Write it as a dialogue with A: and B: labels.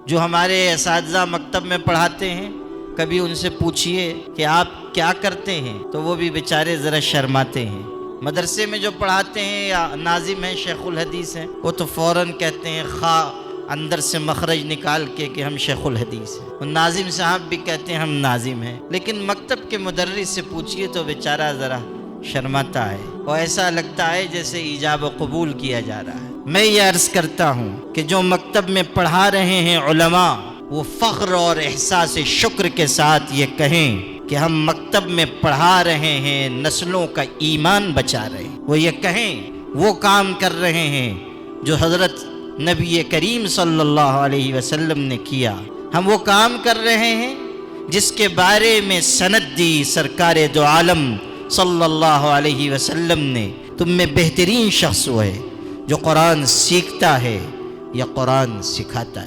A: जो हमारे असातिज़ा मकतब में पढ़ाते हैं, कभी उनसे पूछिए कि आप क्या करते हैं, तो वो भी बेचारे ज़रा शर्माते हैं। मदरसे में जो पढ़ाते हैं या नाजिम हैं, शेखुल हदीस हैं, वो तो फ़ौरन कहते हैं खा अंदर से मखरज निकाल के कि हम शेखुल हदीस हैं। और नाजिम साहब भी कहते हैं हम नाजिम हैं। लेकिन मकतब के मुदर्रिस से पूछिए तो बेचारा ज़रा शर्माता है और ऐसा लगता है जैसे ईजाब व कबूल किया जा रहा है। मैं ये अर्ज़ करता हूँ कि जो मकतब में पढ़ा रहे हैं उलमा, वो फ़ख्र और एहसास शुक्र के साथ ये कहें कि हम मकतब में पढ़ा रहे हैं, नस्लों का ईमान बचा रहे हैं। वो ये कहें वो काम कर रहे हैं जो हज़रत नबी करीम सल्लल्लाहु अलैहि वसल्लम ने किया। हम वो काम कर रहे हैं जिसके बारे में सनद दी सरकार दो आलम सल्लल्लाहु अलैहि वसल्लम ने, तुम में बेहतरीन शख्स वो है जो कुरान सीखता है या कुरान सिखाता है।